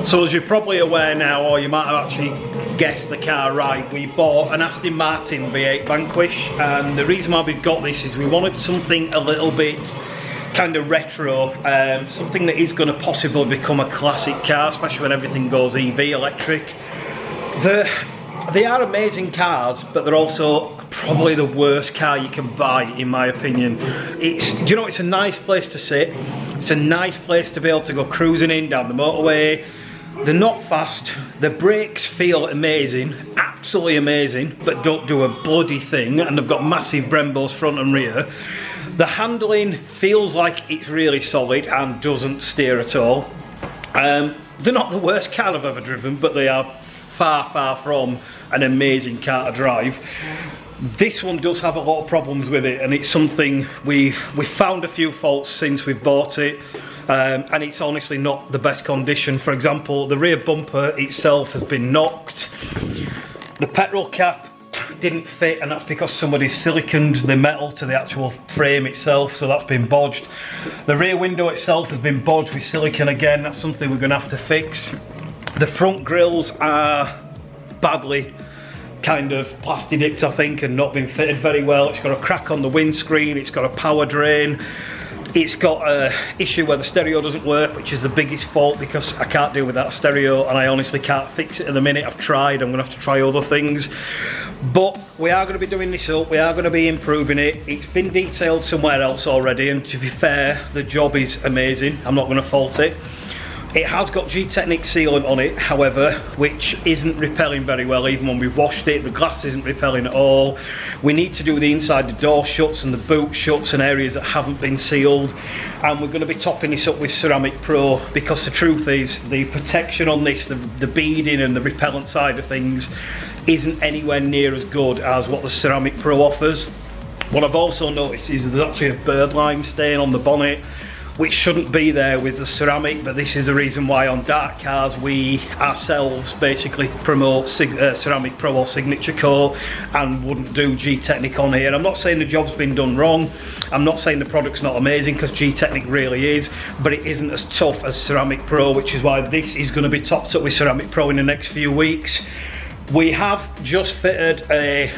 So as you're probably aware now, or you might have actually guessed the car right, we bought an Aston Martin V8 Vanquish, and the reason why we've got this is we wanted something a little bit kind of retro, something that is going to possibly become a classic car, especially when everything goes EV, electric. They are amazing cars, but they're also probably the worst car you can buy, in my opinion. Do you know, it's a nice place to sit, it's a nice place to be able to go cruising in down the motorway. They're not fast, the brakes feel amazing, absolutely amazing, but don't do a bloody thing, and they've got massive Brembos front and rear. The handling feels like it's really solid and doesn't steer at all. They're not the worst car I've ever driven, but they are far, far from an amazing car to drive. This one does have a lot of problems with it, and it's something we've found a few faults since we've bought it. And it's honestly not the best condition. For example, the rear bumper itself has been knocked. The petrol cap didn't fit, and that's because somebody siliconed the metal to the actual frame itself, so that's been bodged. The rear window itself has been bodged with silicone again. That's something we're going to have to fix. The front grills are badly kind of plastic dipped, I think, and not been fitted very well. It's got a crack on the windscreen, it's got a power drain. It's got an issue where the stereo doesn't work, which is the biggest fault because I can't deal with that stereo, and I honestly can't fix it at the minute. I've tried, I'm going to have to try other things. But we are going to be doing this up, we are going to be improving it. It's been detailed somewhere else already, and to be fair, the job is amazing. I'm not going to fault it. It has got G-Technic sealant on it, however, which isn't repelling very well. Even when we've washed it, the glass isn't repelling at all. We need to do the inside, the door shuts and the boot shuts and areas that haven't been sealed. And we're going to be topping this up with Ceramic Pro, because the truth is, the protection on this, the beading and the repellent side of things, isn't anywhere near as good as what the Ceramic Pro offers. What I've also noticed is there's actually a birdlime stain on the bonnet, which shouldn't be there with the ceramic, but this is the reason why on dark cars we ourselves basically promote Ceramic Pro or Signature Coat and wouldn't do G-Technic on here. I'm not saying the job's been done wrong, I'm not saying the product's not amazing, because G-Technic really is, but it isn't as tough as Ceramic Pro, which is why this is going to be topped up with Ceramic Pro in the next few weeks. We have just fitted a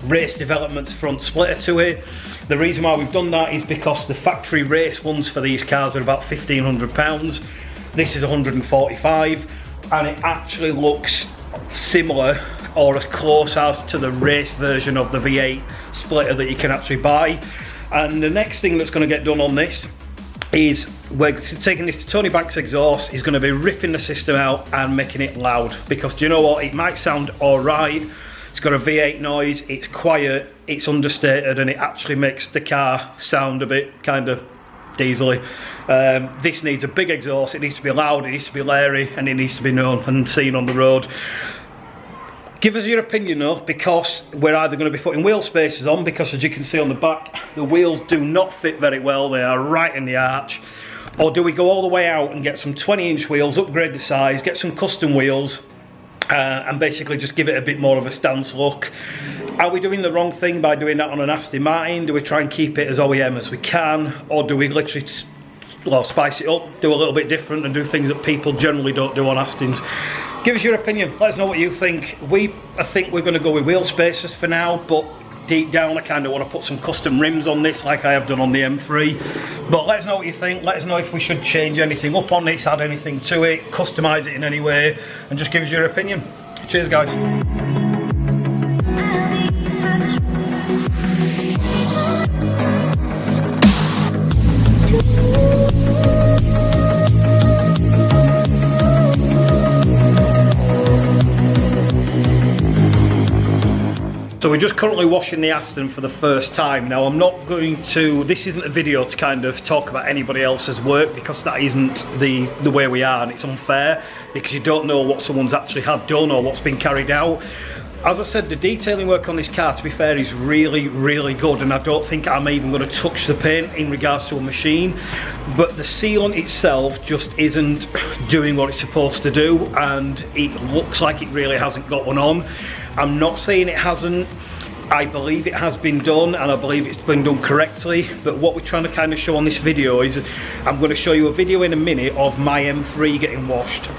Race Developments front splitter to it. The reason why we've done that is because the factory race ones for these cars are about £1,500. This is 145, and it actually looks similar or as close as to the race version of the V8 splitter that you can actually buy. And the next thing that's going to get done on this is we're taking this to Tony Banks' exhaust. He's going to be ripping the system out and making it loud, because do you know what, it might sound alright. It's got a V8 noise, it's quiet, it's understated, and it actually makes the car sound a bit kind of diesely. This needs a big exhaust, it needs to be loud, it needs to be leery, and it needs to be known and seen on the road. Give us your opinion though, because we're either going to be putting wheel spacers on, because as you can see on the back, the wheels do not fit very well, they are right in the arch. Or do we go all the way out and get some 20-inch wheels, upgrade the size, get some custom wheels, and basically just give it a bit more of a stance look? Are we doing the wrong thing by doing that on an Aston Martin? Do we try and keep it as OEM as we can, or do we literally spice it up, do a little bit different and do things that people generally don't do on Astons? Give us your opinion, let us know what you think. I think we're going to go with wheel spacers for now, but deep down I kind of want to put some custom rims on this like I have done on the M3. But let us know what you think, let us know if we should change anything up on this, add anything to it, customise it in any way, and just give us your opinion. Cheers guys. So we're just currently washing the Aston for the first time. Now I'm not going to, this isn't a video to kind of talk about anybody else's work, because that isn't the way we are, and it's unfair because you don't know what someone's actually had done or what's been carried out. As I said, the detailing work on this car, to be fair, is really, really good, and I don't think I'm even going to touch the paint in regards to a machine. But the sealant itself just isn't doing what it's supposed to do, and it looks like it really hasn't got one on. I'm not saying it hasn't. I believe it has been done, and I believe it's been done correctly. But what we're trying to kind of show on this video is, I'm going to show you a video in a minute of my M3 getting washed.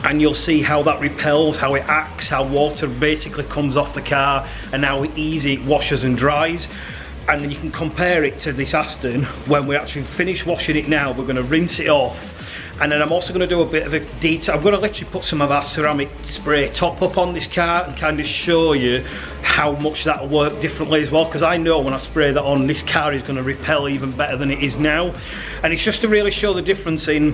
and you'll see how that repels, how it acts, how water basically comes off the car, and how easy it washes and dries. And then you can compare it to this Aston. When we actually finish washing it now, we're going to rinse it off. And then I'm also going to do a bit of a detail. I'm going to literally put some of our ceramic spray top up on this car and kind of show you how much that'll work differently as well, because I know when I spray that on, this car is going to repel even better than it is now. And it's just to really show the difference in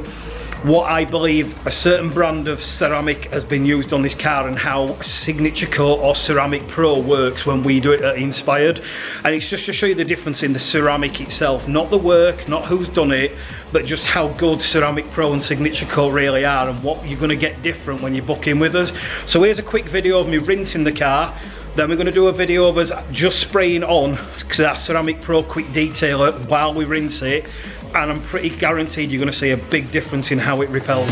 what I believe a certain brand of ceramic has been used on this car, and how a Signature Coat or Ceramic Pro works when we do it at Inspired. And it's just to show you the difference in the ceramic itself, not the work, not who's done it, but just how good Ceramic Pro and Signature Coat really are, and what you're going to get different when you book in with us. So here's a quick video of me rinsing the car. Then we're going to do a video of us just spraying on our Ceramic Pro quick detailer while we rinse it. And I'm pretty guaranteed you're going to see a big difference in how it repels.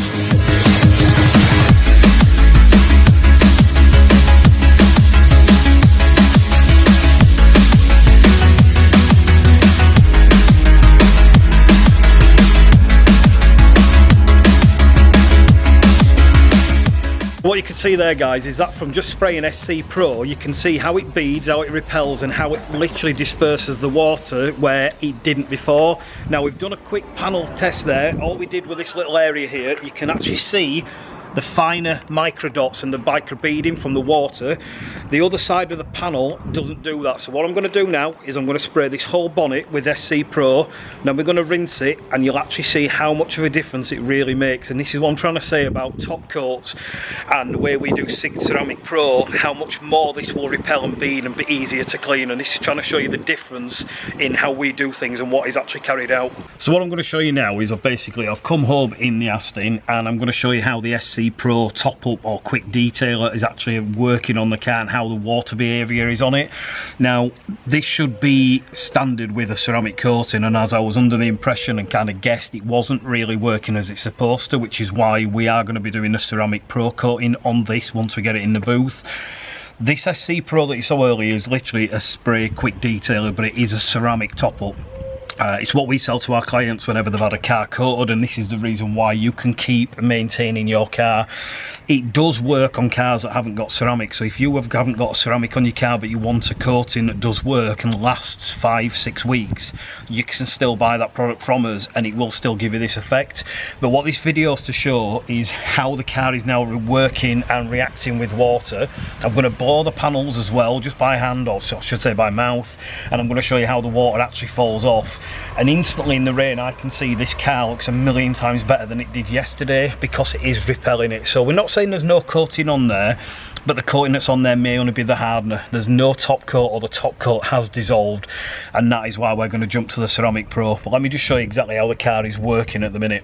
What you can see there, guys, is that from just spraying SC Pro, you can see how it beads, how it repels, and how it literally disperses the water where it didn't before. Now, we've done a quick panel test there. All we did with this little area here, you can actually see the finer micro dots and the micro beading from the water. The other side of the panel doesn't do that. So what I'm going to do now is I'm going to spray this whole bonnet with SC Pro. Then we're going to rinse it, and you'll actually see how much of a difference it really makes. And this is what I'm trying to say about top coats and the way we do Ceramic Pro, how much more this will repel and bead and be easier to clean. And this is trying to show you the difference in how we do things and what is actually carried out. So what I'm going to show you now is I've come home in the Aston, and I'm going to show you how the SC Pro top up or quick detailer is actually working on the car and how the water behaviour is on it. Now, this should be standard with a ceramic coating, and as I was under the impression and kind of guessed, it wasn't really working as it's supposed to, which is why we are going to be doing the Ceramic Pro coating on this once we get it in the booth. This SC Pro that you saw earlier is literally a spray quick detailer, but it is a ceramic top up. It's what we sell to our clients whenever they've had a car coated, and this is the reason why you can keep maintaining your car. It does work on cars that haven't got ceramic, so if you haven't got ceramic on your car but you want a coating that does work and lasts 5-6 weeks, you can still buy that product from us and it will still give you this effect. But what this video is to show is how the car is now working and reacting with water. I'm going to blow the panels as well, just by hand, or I should say by mouth, and I'm going to show you how the water actually falls off. And instantly in the rain, I can see this car looks a million times better than it did yesterday, because it is repelling it. So we're not saying there's no coating on there, but the coating that's on there may only be the hardener. There's no top coat, or the top coat has dissolved, and that is why we're going to jump to the Ceramic Pro. But let me just show you exactly how the car is working at the minute.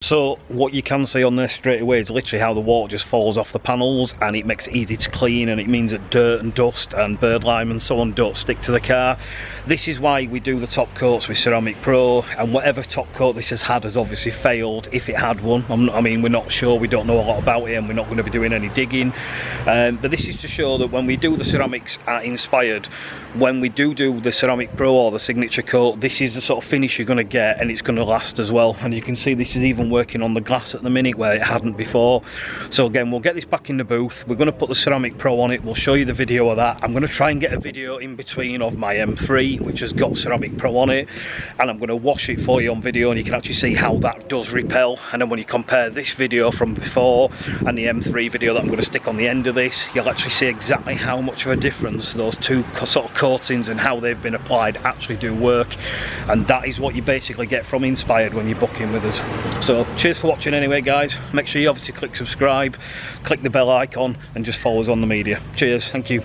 So what you can see on this straight away is literally how the water just falls off the panels, and it makes it easy to clean, and it means that dirt and dust and bird lime and so on don't stick to the car. This is why we do the top coats with Ceramic Pro, and whatever top coat this has obviously failed, if it had one. I mean, we're not sure, we don't know a lot about it, and we're not going to be doing any digging. But this is to show that when we do the ceramics at Inspired, when we do the Ceramic Pro or the Signature Coat, this is the sort of finish you're going to get, and it's going to last as well. And you can see this is even working on the glass at the minute where it hadn't before. So again, we'll get this back in the booth, we're going to put the Ceramic Pro on it, we'll show you the video of that. I'm going to try and get a video in between of my M3, which has got Ceramic Pro on it, and I'm going to wash it for you on video, and you can actually see how that does repel. And then when you compare this video from before and the M3 video that I'm going to stick on the end of this, you'll actually see exactly how much of a difference those two sort of coatings and how they've been applied actually do work. And that is what you basically get from Inspired when you book in with us. So cheers for watching anyway, guys. Make sure you obviously click subscribe, click the bell icon, and just follow us on the media. Cheers, thank you.